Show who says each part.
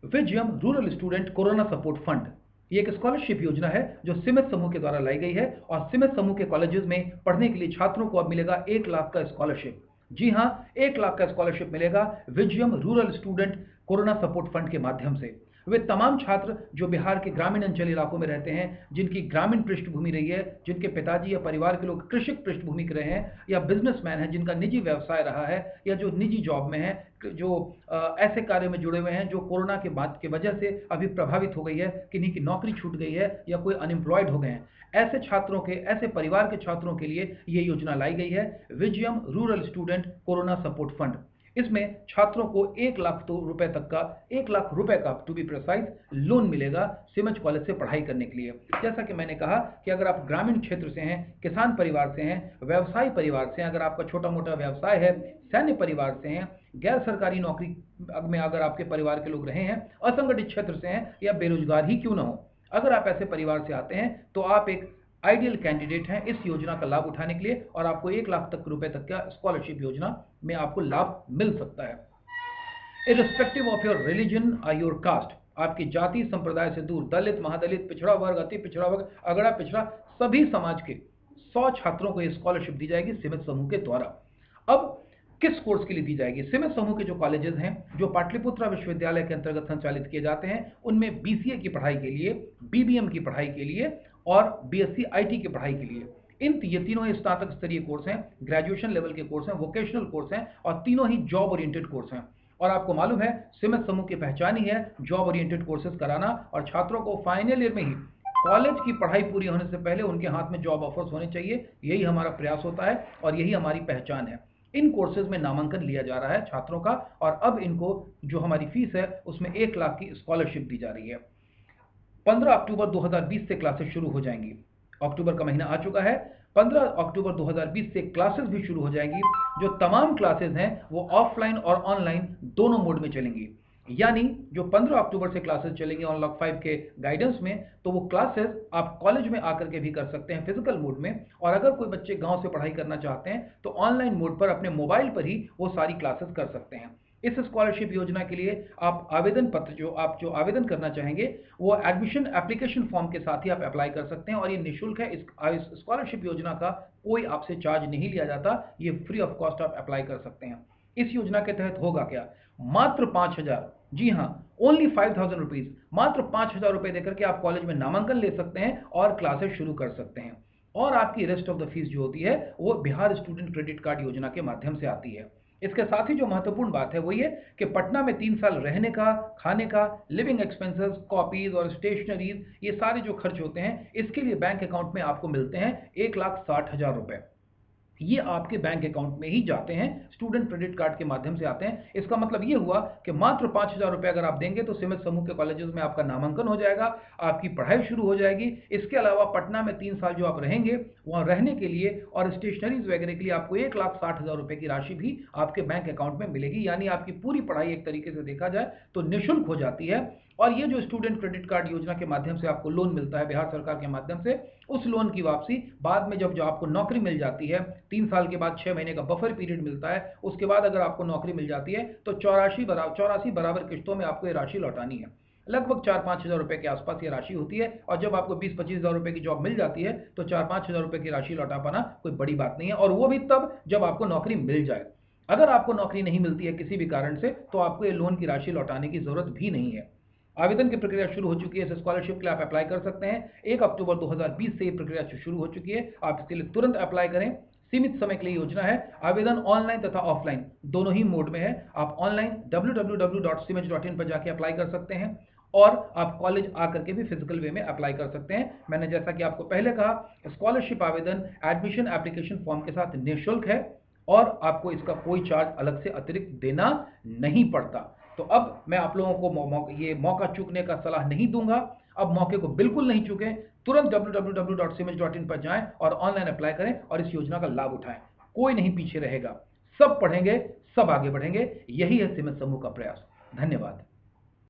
Speaker 1: Vijayam rural student corona support fund ये एक scholarship योजना है जो सीमित समूह के द्वारा लाई गई है और सीमित समूह के कॉलेजेस में पढ़ने के लिए छात्रों को अब मिलेगा 1 लाख का स्कॉलरशिप। जी हाँ, 1 लाख का स्कॉलरशिप मिलेगा Vijayam rural student corona support fund के माध्यम से। वे तमाम छात्र जो बिहार के ग्रामीण अंचल इलाकों में रहते हैं, जिनकी ग्रामीण पृष्ठभूमि रही है, जिनके पिताजी या परिवार के लोग कृषक पृष्ठभूमि के रहे हैं, या बिजनेसमैन हैं जिनका निजी व्यवसाय रहा है, या जो निजी जॉब में है, जो ऐसे कार्य में जुड़े हुए हैं जो कोरोना के बाद के वजह से अभी प्रभावित हो गई है, किन्हीं की नौकरी छूट गई है या कोई अनएम्प्लॉयड हो गए हैं, ऐसे छात्रों के, ऐसे परिवार के छात्रों के लिए ये योजना लाई गई है, Vijayam rural student corona support fund. इसमें छात्रों को 1 लाख रुपए तक का, 1 लाख रुपए का टू बी प्रिसाइज लोन मिलेगा सिमंच कॉलेज से पढ़ाई करने के लिए। जैसा कि मैंने कहा कि अगर आप ग्रामीण क्षेत्र से हैं, किसान परिवार से हैं, व्यवसायी परिवार से हैं, अगर आपका छोटा मोटा व्यवसाय है, सैन्य परिवार से हैं, गैर सरकारी नौकरी में अगर आपके परिवार के लोग रहे हैं, असंगठित क्षेत्र से हैं, या बेरोजगार ही क्यों ना हो, अगर आप ऐसे परिवार से आते हैं तो आप एक आइडियल कैंडिडेट हैं इस योजना का लाभ उठाने के लिए, और आपको 1 लाख तक रुपए तक का स्कॉलरशिप योजना में आपको लाभ मिल सकता है। इर्रिस्पेक्टिव ऑफ योर रिलीजन और योर कास्ट, आपकी जाति संप्रदाय से दूर, दलित, महादलित, पिछड़ा वर्ग, अति पिछड़ा वर्ग, अगड़ा पिछड़ा, सभी समाज के 100 छात्रों को यह स्कॉलरशिप दी जाएगी सीमित समूह के द्वारा। अब किस कोर्स के लिए दी जाएगी? सीमित समूह के जो कॉलेजेस हैं, जो पाटलिपुत्रा विश्वविद्यालय के अंतर्गत संचालित किए जाते हैं, उनमें बीसीए की पढ़ाई के लिए, बीबीएम की पढ़ाई के लिए और बीएससी आईटी की पढ़ाई के लिए, ये तीनों ही स्नातक स्तरीय कोर्स हैं, ग्रेजुएशन लेवल के कोर्स हैं, वोकेशनल कोर्स हैं, और तीनों ही जॉब ओरिएंटेड कोर्स हैं। और आपको मालूम है सीमित समूह की पहचान ही है जॉब ओरिएंटेड कोर्सेज कराना, और छात्रों को फाइनल ईयर में ही कॉलेज की पढ़ाई पूरी होने से पहले उनके हाथ में जॉब ऑफर्स होने चाहिए। यही हमारा प्रयास होता है और यही हमारी पहचान है। इन कोर्सेज में नामांकन लिया जा रहा है छात्रों का, और अब इनको जो हमारी फीस है उसमें 1 लाख की स्कॉलरशिप दी जा रही है। 15 अक्टूबर 2020 से क्लासेस शुरू हो जाएंगी। अक्टूबर का महीना आ चुका है, 15 अक्टूबर 2020 से क्लासेस भी शुरू हो जाएंगी। जो तमाम क्लासेस हैं वो ऑफलाइन और ऑनलाइन दोनों मोड में चलेंगी। यानी जो 15 अक्टूबर से क्लासेस चलेंगी अनलॉक 5 के गाइडेंस में, तो वो क्लासेस आप कॉलेज में आकर के भी कर सकते हैं फिजिकल मोड में, और अगर कोई बच्चे गांव से पढ़ाई करना चाहते हैं तो ऑनलाइन मोड पर अपने मोबाइल पर ही वो सारी क्लासेस कर सकते हैं। इस स्कॉलरशिप योजना के लिए आप आवेदन पत्र जो आवेदन करना चाहेंगे वो एडमिशन एप्लीकेशन फॉर्म के साथ ही आप अप्लाई कर सकते हैं, और ये निःशुल्क है। इस स्कॉलरशिप योजना का कोई आपसे चार्ज नहीं लिया जाता, ये फ्री ऑफ कॉस्ट आप अप्लाई कर सकते हैं। इस योजना के तहत होगा क्या? मात्र 5,000, जी हाँ, ओनली 5,000 रुपीज, मात्र 5,000 रुपए देकर के आप कॉलेज में नामांकन ले सकते हैं और क्लासेस शुरू कर सकते हैं। और आपकी रेस्ट ऑफ द फीस जो होती है वो बिहार स्टूडेंट क्रेडिट कार्ड योजना के माध्यम से आती है। इसके साथ ही जो महत्वपूर्ण बात है वो ये कि पटना में 3 साल रहने का, खाने का, लिविंग एक्सपेंसेस, कॉपीज और स्टेशनरीज, ये सारे जो खर्च होते हैं, इसके लिए बैंक अकाउंट में आपको मिलते हैं 1,60,000 रुपए। ये आपके बैंक अकाउंट में ही जाते हैं, स्टूडेंट क्रेडिट कार्ड के माध्यम से आते हैं। इसका मतलब ये हुआ कि मात्र 5,000 रुपए अगर आप देंगे तो सीमित समूह के कॉलेजेस में आपका नामांकन हो जाएगा, आपकी पढ़ाई शुरू हो जाएगी। इसके अलावा पटना में 3 साल जो आप रहेंगे, वहां रहने के लिए और स्टेशनरीज वगैरह के लिए आपको 1,60,000 रुपए की राशि भी आपके बैंक अकाउंट में मिलेगी। यानी आपकी पूरी पढ़ाई एक तरीके से देखा जाए तो निःशुल्क हो जाती है। और ये जो स्टूडेंट क्रेडिट कार्ड योजना के माध्यम से आपको लोन मिलता है बिहार सरकार के माध्यम से, उस लोन की वापसी बाद में जब आपको नौकरी मिल जाती है, 3 साल के बाद 6 महीने का बफर पीरियड मिलता है, उसके बाद अगर आपको नौकरी मिल जाती है तो 84 बराबर किश्तों में आपको ये राशि लौटानी है। लगभग 4-5 हज़ार रुपए के आसपास ये राशि होती है, और जब आपको 20-25 हज़ार रुपए की जॉब मिल जाती है तो 4-5 हज़ार रुपए की राशि लौटा पाना कोई बड़ी बात नहीं है, और वो भी तब जब आपको नौकरी मिल जाए। अगर आपको नौकरी नहीं मिलती है किसी भी कारण से, तो आपको ये लोन की राशि लौटाने की जरूरत भी नहीं है। आवेदन की प्रक्रिया शुरू हो चुकी है। इस स्कॉलरशिप के लिए आप अप्लाई कर सकते हैं। 1 अक्टूबर 2020 से ये प्रक्रिया शुरू हो चुकी है। आप इसके लिए तुरंत अप्लाई करें। सीमित समय के लिए योजना है। आवेदन ऑनलाइन तथा ऑफलाइन दोनों ही मोड में है। आप ऑनलाइन www.simaj.in पर जाके अप्लाई कर सकते हैं, और आप कॉलेज आकर के भी फिजिकल वे में अप्लाई कर सकते हैं। मैंने जैसा कि आपको पहले कहा, स्कॉलरशिप आवेदन एडमिशन एप्लीकेशन फॉर्म के साथ निःशुल्क है, और आपको इसका कोई चार्ज अलग से अतिरिक्त देना नहीं पड़ता। तो अब मैं आप लोगों को ये मौका चूकने का सलाह नहीं दूंगा। अब मौके को बिल्कुल नहीं चूकें, तुरंत www.simaj.in पर जाएं और ऑनलाइन अप्लाई करें और इस योजना का लाभ उठाएं। कोई नहीं पीछे रहेगा, सब पढ़ेंगे, सब आगे बढ़ेंगे। यही है सीमित समूह का प्रयास। धन्यवाद।